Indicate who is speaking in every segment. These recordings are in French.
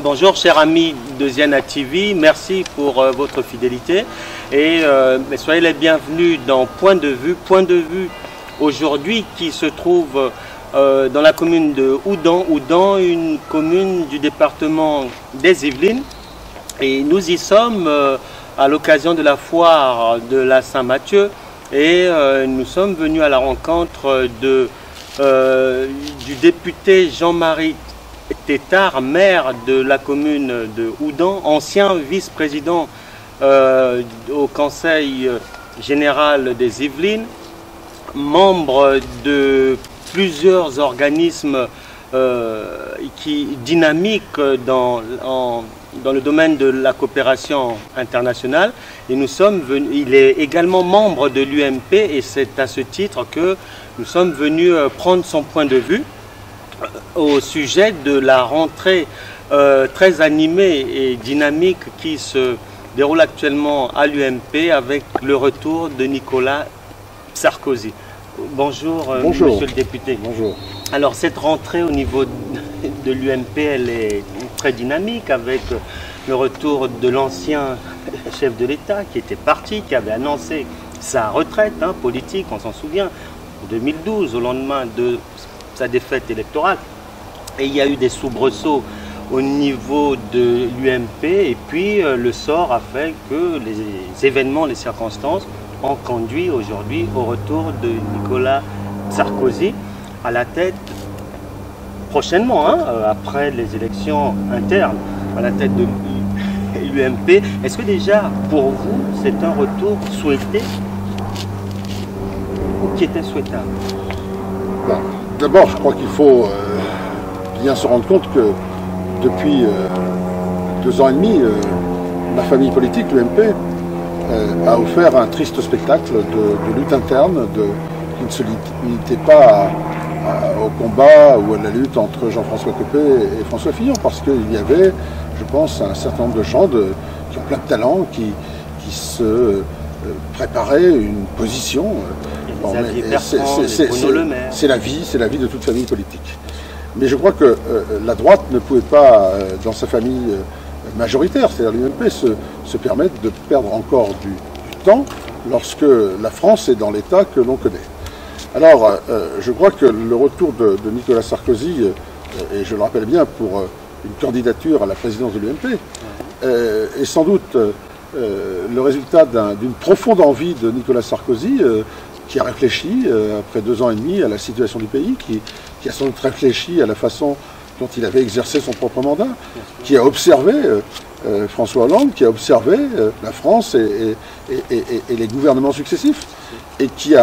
Speaker 1: Bonjour chers amis de Ziana TV, merci pour votre fidélité et soyez les bienvenus dans Point de vue. Point de vue aujourd'hui qui se trouve dans la commune de Oudan, une commune du département des Yvelines. Et nous y sommes à l'occasion de la foire de la Saint-Mathieu et nous sommes venus à la rencontre du député Jean-Marie Tétard, maire de la commune de Oudan, ancien vice-président au Conseil général des Yvelines, membre de plusieurs organismes dynamiques dans le domaine de la coopération internationale. Et il est également membre de l'UMP et c'est à ce titre que nous sommes venus prendre son point de vue au sujet de la rentrée très animée et dynamique qui se déroule actuellement à l'UMP avec le retour de Nicolas Sarkozy. Bonjour,
Speaker 2: Bonjour.
Speaker 1: Monsieur le député.
Speaker 2: Bonjour.
Speaker 1: Alors cette rentrée au niveau de l'UMP, elle est très dynamique avec le retour de l'ancien chef de l'État qui était parti, qui avait annoncé sa retraite politique, on s'en souvient, en 2012, au lendemain de sa défaite électorale. Et il y a eu des soubresauts au niveau de l'UMP et puis le sort a fait que les événements, les circonstances ont conduit aujourd'hui au retour de Nicolas Sarkozy à la tête prochainement, après les élections internes, à la tête de l'UMP. Est-ce que déjà pour vous c'est un retour souhaité ou qui était souhaitable?
Speaker 2: D'abord, je crois qu'il faut bien se rendre compte que depuis 2 ans et demi, la famille politique, l'UMP, a offert un triste spectacle de lutte interne qui ne se limitait pas au combat ou à la lutte entre Jean-François Copé et François Fillon, parce qu'il y avait, je pense, un certain nombre de gens qui ont plein de talent, qui se préparaient une position. C'est la vie de toute famille politique. Mais je crois que la droite ne pouvait pas, dans sa famille majoritaire, c'est-à-dire l'UMP, se permettre de perdre encore du temps lorsque la France est dans l'état que l'on connaît. Alors, je crois que le retour de Nicolas Sarkozy, et je le rappelle bien pour une candidature à la présidence de l'UMP, est sans doute le résultat d'une profonde envie de Nicolas Sarkozy, qui a réfléchi, après 2 ans et demi, à la situation du pays, qui a sans doute réfléchi à la façon dont il avait exercé son propre mandat, qui a observé François Hollande, qui a observé la France et les gouvernements successifs, et qui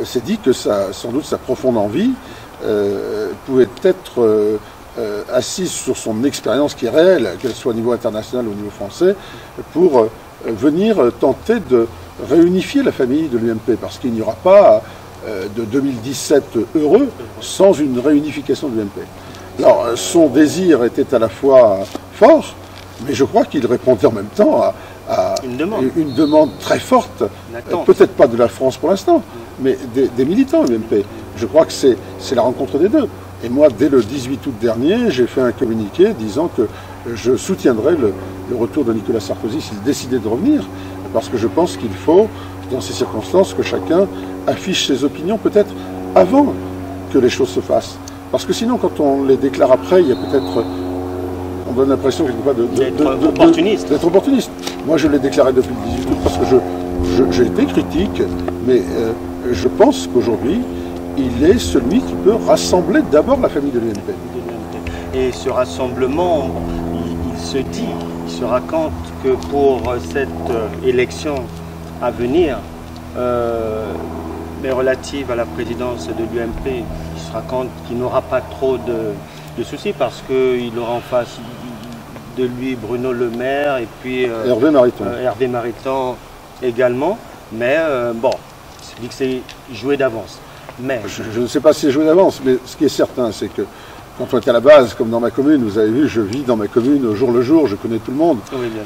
Speaker 2: s'est dit que sans doute sa profonde envie pouvait être assise sur son expérience qui est réelle, qu'elle soit au niveau international ou au niveau français, pour venir tenter de réunifier la famille de l'UMP, parce qu'il n'y aura pas de 2017 heureux sans une réunification de l'UMP. Alors, son désir était à la fois fort, mais je crois qu'il répondait en même temps à une demande très forte, peut-être pas de la France pour l'instant, mais des militants l'UMP. Je crois que c'est la rencontre des deux. Et moi, dès le 18 août dernier, j'ai fait un communiqué disant que je soutiendrais le retour de Nicolas Sarkozy s'il décidait de revenir, parce que je pense qu'il faut, dans ces circonstances, que chacun affiche ses opinions peut-être avant que les choses se fassent. Parce que sinon, quand on les déclare après, il y a peut-être... On donne l'impression
Speaker 1: d'être opportuniste.
Speaker 2: Moi, je l'ai déclaré depuis le 18 août parce que j'ai été critique, mais je pense qu'aujourd'hui, il est celui qui peut rassembler d'abord la famille de l'UMP.
Speaker 1: Et ce rassemblement, il se raconte que pour cette élection à venir, mais relative à la présidence de l'UMP, il se raconte qu'il n'aura pas trop de soucis parce qu'il aura en face de lui Bruno Le Maire et puis Hervé Mariton également. Mais bon, c'est dit que c'est joué d'avance. Mais
Speaker 2: je ne sais pas si c'est joué d'avance, mais ce qui est certain, c'est que quand on est à la base, comme dans ma commune, vous avez vu, je vis dans ma commune au jour le jour, je connais tout le monde,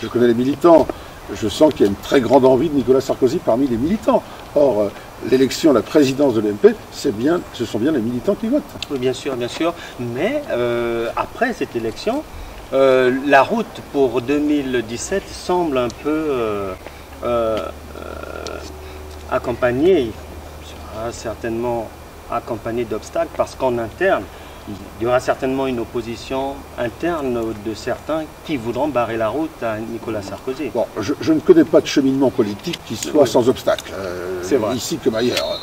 Speaker 2: je connais les militants. Je sens qu'il y a une très grande envie de Nicolas Sarkozy parmi les militants. Or, l'élection, la présidence de l'UMP, ce sont bien les militants qui votent.
Speaker 1: Oui, bien sûr, bien sûr. Mais après cette élection, La route pour 2017 semble un peu accompagnée, certainement accompagnée d'obstacles, parce qu'en interne, il y aura certainement une opposition interne de certains qui voudront barrer la route à Nicolas Sarkozy.
Speaker 2: Bon, je ne connais pas de cheminement politique qui soit sans obstacle,
Speaker 1: C'est vrai.
Speaker 2: ici comme ailleurs.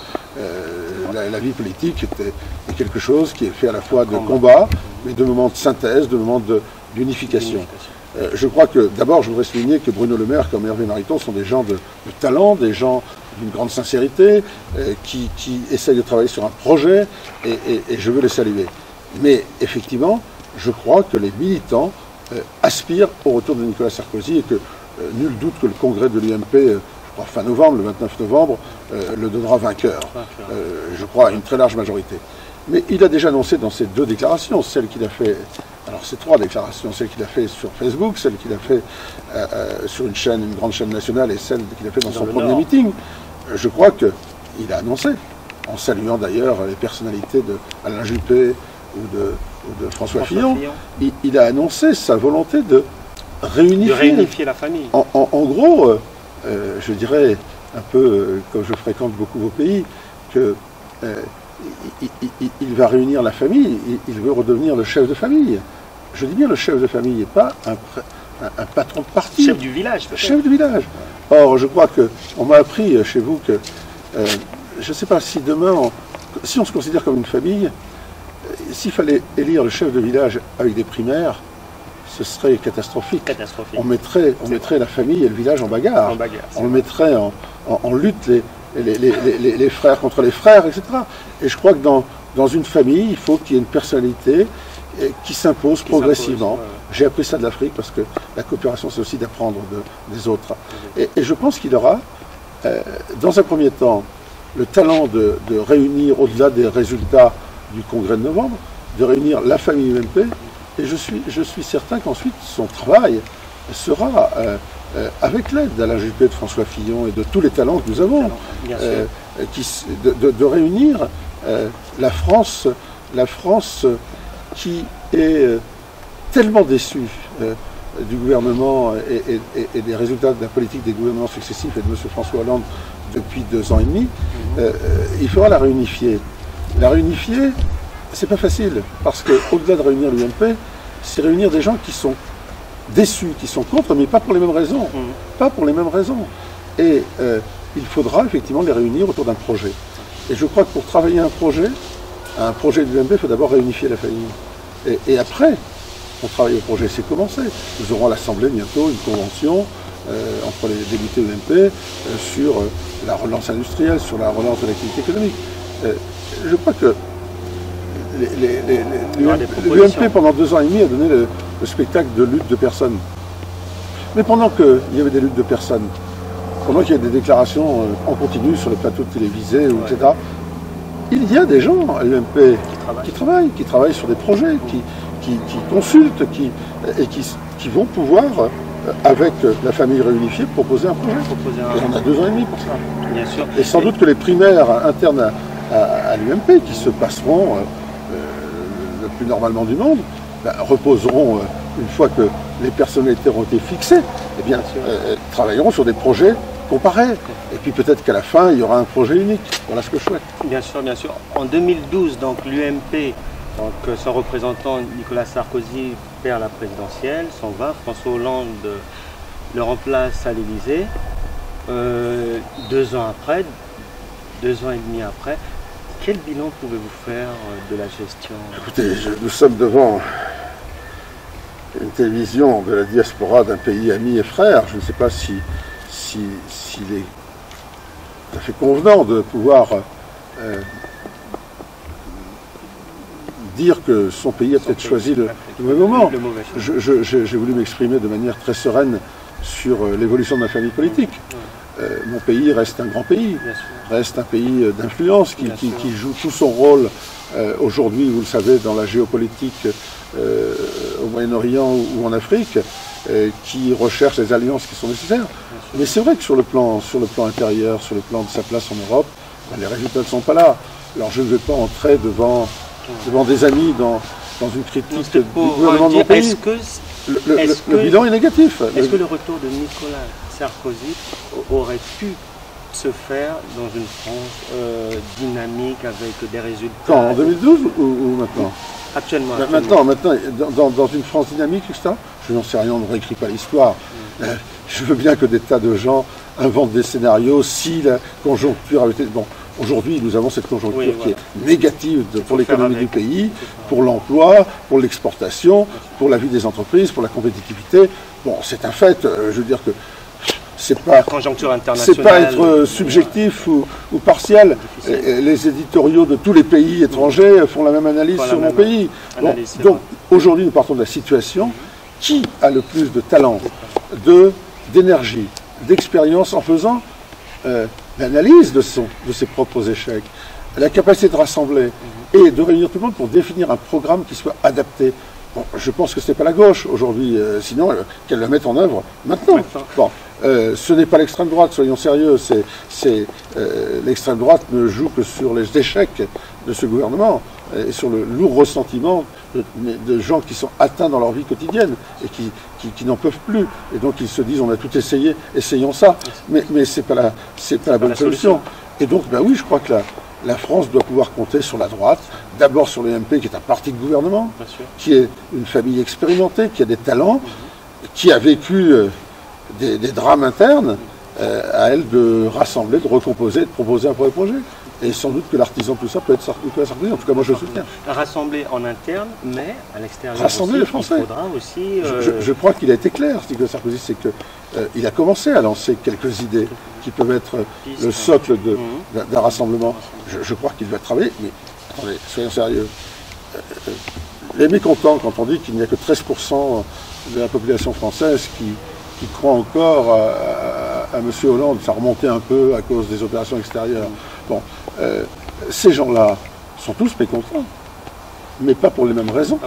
Speaker 2: La vie politique est quelque chose qui est fait à la fois de combat, mais de moments de synthèse, de moments d'unification. Je crois que, d'abord, je voudrais souligner que Bruno Le Maire comme Hervé Mariton sont des gens de talent, des gens d'une grande sincérité, qui essayent de travailler sur un projet, et je veux les saluer. Mais effectivement, je crois que les militants aspirent au retour de Nicolas Sarkozy, et que nul doute que le congrès de l'UMP, fin novembre, le 29 novembre, le donnera vainqueur. Je crois à une très large majorité. Mais il a déjà annoncé dans ses deux déclarations, celle qu'il a fait, alors c'est trois déclarations, celle qu'il a fait sur Facebook, celle qu'il a fait sur une grande chaîne nationale, et celle qu'il a fait dans son premier meeting. Je crois qu'il a annoncé, en saluant d'ailleurs les personnalités d'Alain Juppé ou de François Fillon, il a annoncé sa volonté de réunifier
Speaker 1: la famille.
Speaker 2: En gros, je dirais, un peu comme je fréquente beaucoup vos pays, que il va réunir la famille, il veut redevenir le chef de famille. Je dis bien le chef de famille, et pas un patron de parti.
Speaker 1: Chef du village, peut-être.
Speaker 2: Chef du village. Or, je crois qu'on m'a appris chez vous que, je ne sais pas si demain, si on se considère comme une famille, s'il fallait élire le chef de village avec des primaires, ce serait catastrophique. On mettrait la famille et le village en bagarre. On mettrait en lutte les frères contre les frères, etc. Et je crois que dans une famille, il faut qu'il y ait une personnalité qui s'impose progressivement. J'ai appris ça de l'Afrique, parce que la coopération, c'est aussi d'apprendre des autres. Et je pense qu'il aura, dans un premier temps, le talent de réunir, au-delà des résultats du congrès de novembre, de réunir la famille UMP. Et je suis certain qu'ensuite, son travail sera, avec l'aide d'Alain Juppé, de François Fillon et de tous les talents que nous avons, de réunir la France qui est tellement déçue du gouvernement et des résultats de la politique des gouvernements successifs et de M. François Hollande depuis 2 ans et demi. Il faudra la réunifier. La réunifier, c'est pas facile, parce qu'au-delà de réunir l'UMP, c'est réunir des gens qui sont déçus, qui sont contre, mais pas pour les mêmes raisons. Pas pour les mêmes raisons. Et il faudra effectivement les réunir autour d'un projet. Et je crois que pour travailler un projet de l'UMP, il faut d'abord réunifier la famille. Et après, on travaille au projet. C'est commencé. Nous aurons à l'Assemblée bientôt une convention entre les députés UMP sur la relance industrielle, sur la relance de l'activité économique. Je crois que l'UMP, pendant 2 ans et demi, a donné le spectacle de lutte de personnes. Mais pendant qu'il y avait des luttes de personnes, pendant qu'il y a des déclarations en continu sur les plateaux télévisés, etc., il y a des gens à l'UMP qui travaillent sur des projets, qui consultent, et qui vont pouvoir, avec la famille réunifiée, proposer un projet. Et on a 2 ans et demi pour ça.
Speaker 1: Bien sûr.
Speaker 2: Et sans doute que les primaires internes à l'UMP, qui se passeront le plus normalement du monde, reposeront, une fois que les personnalités auront été fixées, eh bien, travailleront sur des projets comparés. Et puis peut-être qu'à la fin, il y aura un projet unique. Voilà ce que je souhaite.
Speaker 1: Bien sûr, bien sûr. En 2012, donc l'UMP, son représentant Nicolas Sarkozy perd la présidentielle, s'en va. François Hollande le remplace à l'Élysée. 2 ans après, 2 ans et demi après, quel bilan pouvez-vous faire de la gestion?
Speaker 2: Écoutez, nous sommes devant une télévision de la diaspora d'un pays ami et frère. Je ne sais pas s'il est tout à fait convenant de pouvoir dire que son pays a peut-être choisi le mauvais moment. J'ai voulu m'exprimer de manière très sereine sur l'évolution de ma famille politique. Mon pays reste un grand pays, reste un pays d'influence qui joue tout son rôle aujourd'hui, vous le savez, dans la géopolitique au Moyen-Orient ou en Afrique, qui recherche les alliances qui sont nécessaires. Mais c'est vrai que sur le plan intérieur, sur le plan de sa place en Europe, les résultats ne sont pas là. Alors je ne vais pas entrer devant des amis dans une critique du gouvernement de mon pays. Le bilan est négatif.
Speaker 1: Est-ce que le retour de Nicolas Sarkozy aurait pu se faire dans une France dynamique avec des résultats?
Speaker 2: Quand, en 2012 ou maintenant?
Speaker 1: Actuellement.
Speaker 2: Maintenant, dans une France dynamique, etc. Je n'en sais rien, on ne réécrit pas l'histoire. Je veux bien que des tas de gens inventent des scénarios si la conjoncture avait été... Bon, aujourd'hui, nous avons cette conjoncture qui est négative pour l'économie du pays, pour l'emploi, pour l'exportation, pour la vie des entreprises, pour la compétitivité. Bon, c'est un fait. Je veux dire que c'est pas, c'est pas être subjectif ou partiel. Les éditoriaux de tous les pays étrangers font la même analyse sur mon pays. Donc aujourd'hui, nous partons de la situation. Qui a le plus de talent, d'énergie, d'expérience en faisant l'analyse de ses propres échecs, la capacité de rassembler et de réunir tout le monde pour définir un programme qui soit adapté? Bon, je pense que ce n'est pas la gauche aujourd'hui, sinon qu'elle le mette en œuvre maintenant. Bon, ce n'est pas l'extrême droite, soyons sérieux. L'extrême droite ne joue que sur les échecs de ce gouvernement et sur le lourd ressentiment de gens qui sont atteints dans leur vie quotidienne et qui n'en peuvent plus. Et donc ils se disent on a tout essayé, essayons ça. Mais c'est pas la bonne solution. Et donc ben oui, je crois que la France doit pouvoir compter sur la droite, d'abord sur l'UMP qui est un parti de gouvernement, qui est une famille expérimentée, qui a des talents, qui a vécu des drames internes, à elle de rassembler, de recomposer, de proposer un premier projet. Et sans doute que l'artisan de tout ça peut être Nicolas Sarkozy. En tout cas, moi je le soutiens.
Speaker 1: Rassembler en interne, mais à l'extérieur
Speaker 2: rassembler
Speaker 1: aussi,
Speaker 2: les Français.
Speaker 1: Il faudra aussi,
Speaker 2: je crois qu'il a été clair, Nicolas Sarkozy, c'est qu'il a commencé à lancer quelques idées qui peuvent être le socle d'un rassemblement. Je crois qu'il va travailler, mais attendez, soyons sérieux. Les mécontents, quand on dit qu'il n'y a que 13% de la population française qui croit encore à M. Hollande, ça remontait un peu à cause des opérations extérieures. Bon, ces gens-là sont tous mécontents, mais pas pour les mêmes raisons.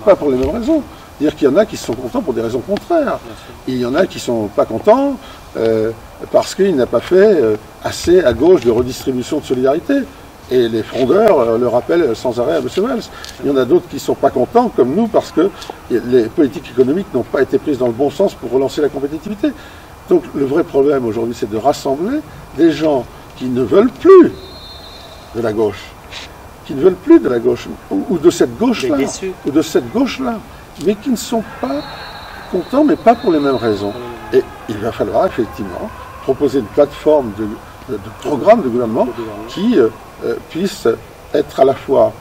Speaker 2: Pas pour les mêmes raisons. C'est-à-dire qu'il y en a qui sont contents pour des raisons contraires. Il y en a qui ne sont pas contents parce qu'il n'a pas fait assez à gauche de redistribution de solidarité. Et les frondeurs le rappellent sans arrêt à M. Valls. Il y en a d'autres qui ne sont pas contents, comme nous, parce que les politiques économiques n'ont pas été prises dans le bon sens pour relancer la compétitivité. Donc le vrai problème aujourd'hui, c'est de rassembler des gens qui ne veulent plus de la gauche, ou de cette gauche-là, mais qui ne sont pas contents, mais pas pour les mêmes raisons. Et il va falloir effectivement proposer une plateforme de programme de gouvernement qui puisse être à la fois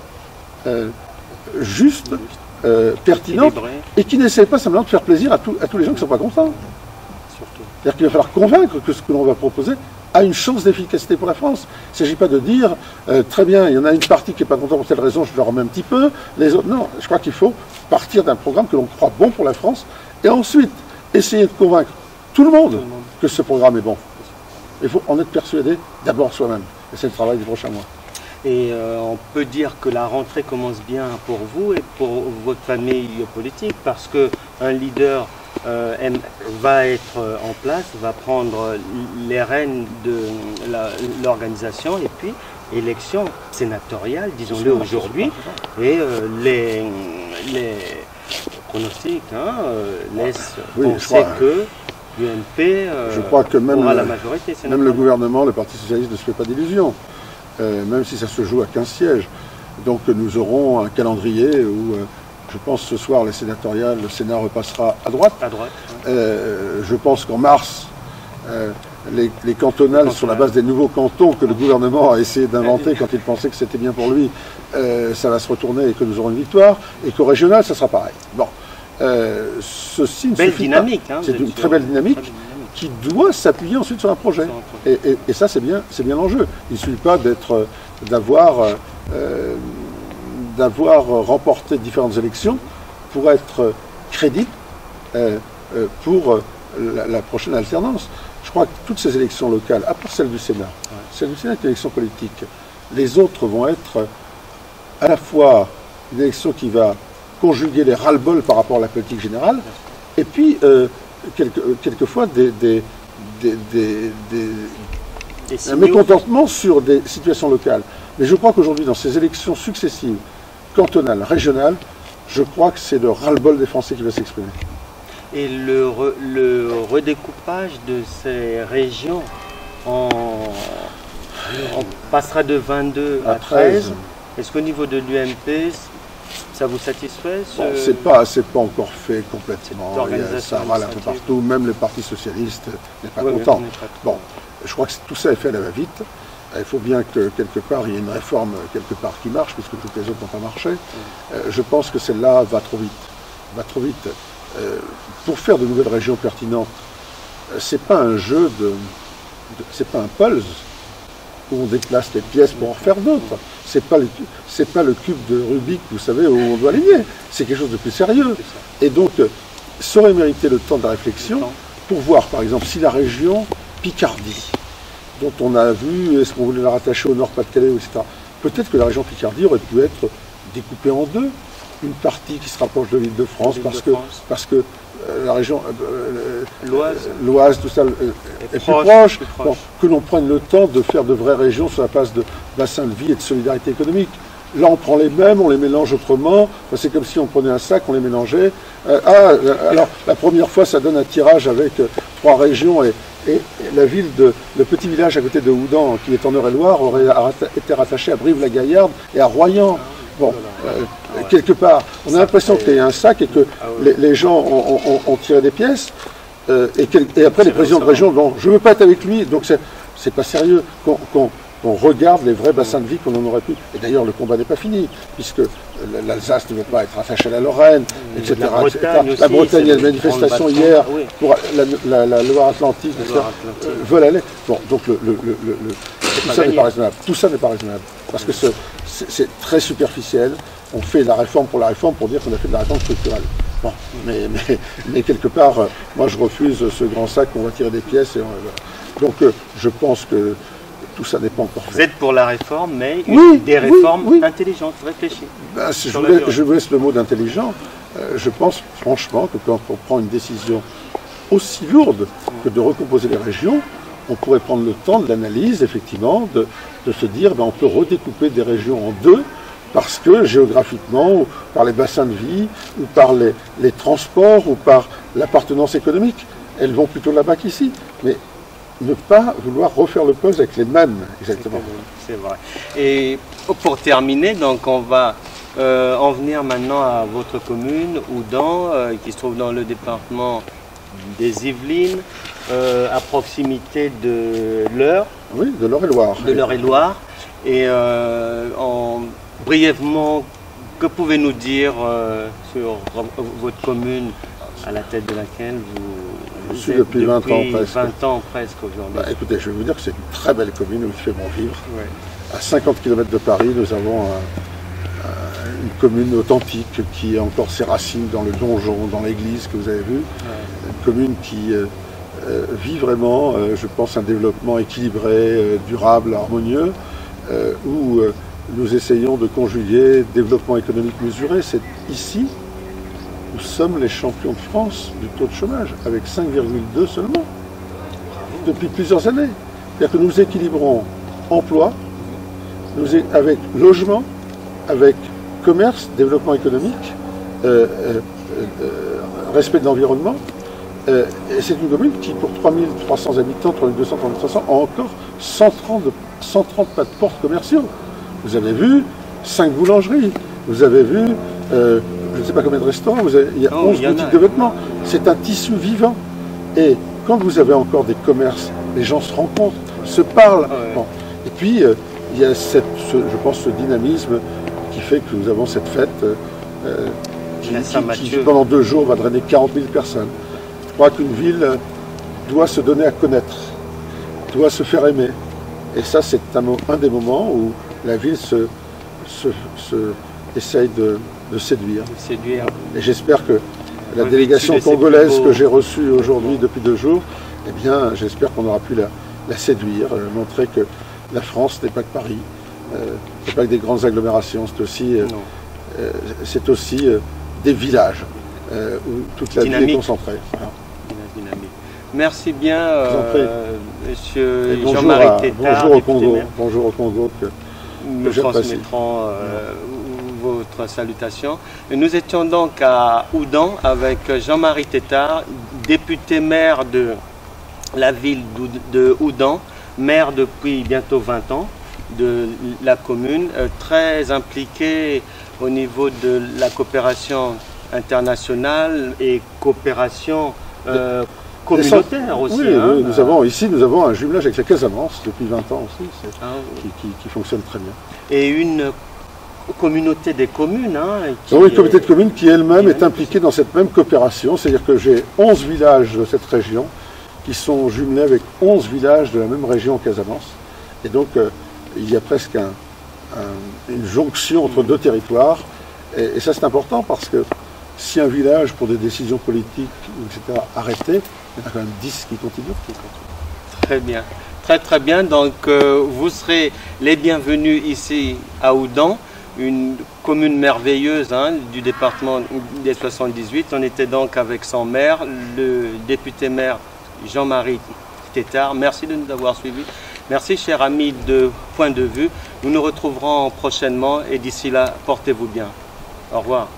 Speaker 2: juste, pertinente, et qui n'essaie pas simplement de faire plaisir à tous les gens qui ne sont pas contents. C'est-à-dire qu'il va falloir convaincre que ce que l'on va proposer a une chance d'efficacité pour la France. Il ne s'agit pas de dire, très bien, il y en a une partie qui n'est pas contente pour telle raison, je leur remets un petit peu, les autres, non. Je crois qu'il faut partir d'un programme que l'on croit bon pour la France, et ensuite essayer de convaincre tout le monde que ce programme est bon. Il faut en être persuadé d'abord soi-même. Et c'est le travail des prochains mois.
Speaker 1: Et on peut dire que la rentrée commence bien pour vous et pour votre famille politique, parce qu'un leader va être en place, va prendre les rênes de l'organisation, et puis élection sénatoriale, disons-le aujourd'hui, et les pronostics laissent penser que l'UMP aura la majorité sénatoriale.
Speaker 2: Même le gouvernement, le Parti Socialiste ne se fait pas d'illusions, même si ça se joue à 15 sièges. Donc nous aurons un calendrier où, je pense ce soir, les sénatoriales, le Sénat repassera à droite. Je pense qu'en mars, les cantonales, sur la base des nouveaux cantons que le gouvernement a essayé d'inventer quand il pensait que c'était bien pour lui, ça va se retourner et que nous aurons une victoire. Et qu'au régional, ça sera pareil. Bon. Ceci ne suffit pas. C'est une très belle dynamique qui doit s'appuyer ensuite sur un projet. Et ça, c'est bien l'enjeu. Il ne suffit pas d'avoir remporté différentes élections pour être crédible pour la prochaine alternance. Je crois que toutes ces élections locales, à part celle du Sénat, celle du Sénat est une élection politique. Les autres vont être à la fois une élection qui va conjuguer les ras-le-bol par rapport à la politique générale, et puis quelquefois un mécontentement sur des situations locales. Mais je crois qu'aujourd'hui, dans ces élections successives, cantonales, régionales, je crois que c'est le ras-le-bol des Français qui va s'exprimer.
Speaker 1: Et le redécoupage de ces régions, on passera de 22 à 13. Est-ce qu'au niveau de l'UMP, ça vous satisfait
Speaker 2: bon, c'est pas encore fait complètement. Ça râle un peu partout, même le Parti socialiste n'est pas content. Bon, je crois que tout ça est fait à la va-vite. Il faut bien que quelque part il y ait une réforme quelque part qui marche, puisque toutes les autres n'ont pas marché. Je pense que celle-là va trop vite. Pour faire de nouvelles régions pertinentes, c'est pas un jeu c'est pas un puzzle où on déplace les pièces pour en faire d'autres. C'est pas le cube de Rubik, vous savez, où on doit aligner. C'est quelque chose de plus sérieux. Et donc, ça aurait mérité le temps de la réflexion pour voir, par exemple, si la région Picardie, dont on a vu, est-ce qu'on voulait la rattacher au Nord-Pas-de-Calais, etc. Peut-être que la région Picardie aurait pu être découpée en deux. Une partie qui se rapproche de l'Île-de-France, parce que la région l'Oise, tout ça est plus proche. Bon, que l'on prenne le temps de faire de vraies régions sur la base de bassin de vie et de solidarité économique. Là, on prend les mêmes, on les mélange autrement. Enfin, c'est comme si on prenait un sac, on les mélangeait. Alors, la première fois, ça donne un tirage avec 3 régions et la ville le petit village à côté de Houdan, qui est en Eure-et-Loire, aurait été rattaché à Brive-la-Gaillarde et à Royan. Bon, quelque part, on a l'impression qu'il y a un sac et que les gens ont tiré des pièces. Et après, les présidents de région, bon, je ne veux pas être avec lui, donc c'est pas sérieux qu'on regarde les vrais bassins de vie qu'on en aurait pu. Et d'ailleurs, le combat n'est pas fini, puisque l'Alsace ne veut pas être attachée à la Lorraine, etc. La Bretagne, il y a une manifestation hier pour la Loire-Atlantique, etc. Veulent aller. Bon, donc tout ça n'est pas raisonnable. Tout ça n'est pas raisonnable. Parce que c'est très superficiel. On fait la réforme pour dire qu'on a fait de la réforme structurelle. Bon, mais quelque part, moi je refuse ce grand sac qu'on va tirer des pièces. Donc je pense que tout ça n'est pas encore fait.
Speaker 1: Vous êtes pour la réforme, mais des réformes intelligentes, réfléchies.
Speaker 2: Ben, je vous laisse le mot d'intelligent. Je pense franchement que quand on prend une décision aussi lourde que de recomposer les régions, on pourrait prendre le temps de l'analyse, effectivement, de se dire ben, on peut redécouper des régions en deux, parce que géographiquement, ou par les bassins de vie, ou par les transports, ou par l'appartenance économique, elles vont plutôt là-bas qu'ici. Mais ne pas vouloir refaire le puzzle avec les mêmes, exactement.
Speaker 1: C'est vrai. Et pour terminer, donc on va en venir maintenant à votre commune, Houdan, qui se trouve dans le département des Yvelines, à proximité de l'Eure.
Speaker 2: Oui, de l'Eure-et-Loire.
Speaker 1: De l'Eure-et-Loire. Et brièvement, que pouvez-vous nous dire sur votre commune, à la tête de laquelle vous
Speaker 2: suis depuis 20 ans presque.
Speaker 1: 20 ans presque aujourd'hui.
Speaker 2: Bah, écoutez, je vais vous dire que c'est une très belle commune où il fait bon vivre. Ouais. À 50 km de Paris, nous avons une commune authentique qui a encore ses racines dans le donjon, dans l'église que vous avez vu. Ouais. Une commune qui vit vraiment, je pense, un développement équilibré, durable, harmonieux, où nous essayons de conjuguer développement économique mesuré. C'est ici, nous sommes les champions de France du taux de chômage, avec 5,2 seulement, depuis plusieurs années. C'est-à-dire que nous équilibrons emploi, avec logement, avec commerce, développement économique, respect de l'environnement. Et c'est une commune qui, pour 3300 habitants, 3200, 3300, a encore 130 pas de portes commerciaux. Vous avez vu 5 boulangeries, vous avez vu, je ne sais pas combien de restaurants, il y a 11 boutiques de vêtements. C'est un tissu vivant. Et quand vous avez encore des commerces, les gens se rencontrent, se parlent. Ouais. Bon. Et puis, il y a je pense, ce dynamisme qui fait que nous avons cette fête qui, pendant 2 jours, va drainer 40 000 personnes. Je crois qu'une ville doit se donner à connaître, doit se faire aimer. Et ça, c'est un des moments où la ville essaye de séduire. Et j'espère que la délégation congolaise que j'ai reçue aujourd'hui depuis 2 jours, eh bien, j'espère qu'on aura pu la séduire, montrer que la France n'est pas que Paris, c'est pas que des grandes agglomérations, c'est aussi des villages où toute la vie est concentrée. Voilà.
Speaker 1: Merci bien, monsieur Jean-Marie Tétart.
Speaker 2: Bonjour au Congo, que
Speaker 1: nous transmettrons votre votre salutation. Et nous étions donc à Houdan avec Jean-Marie Tétart, député maire de la ville de Houdan, maire depuis bientôt 20 ans de la commune, très impliqué au niveau de la coopération internationale et coopération communautaire aussi.
Speaker 2: Oui, hein, nous avons un jumelage avec la Casamance depuis 20 ans aussi, qui fonctionne très bien.
Speaker 1: Et une communauté des communes. Hein,
Speaker 2: une communauté de communes qui elle-même est impliquée dans cette même coopération, c'est-à-dire que j'ai 11 villages de cette région qui sont jumelés avec 11 villages de la même région Casamance. Et donc il y a presque une jonction entre deux territoires. Et ça c'est important parce que si un village, pour des décisions politiques, etc., arrêté, il y en a quand même 10 qui continuent.
Speaker 1: Très bien. Très très bien. Donc vous serez les bienvenus ici à Houdan, une commune merveilleuse hein, du département des 78. On était donc avec son maire, le député maire Jean-Marie Tétart. Merci de nous avoir suivis. Merci chers amis de Point de Vue. Nous nous retrouverons prochainement et d'ici là, portez-vous bien. Au revoir.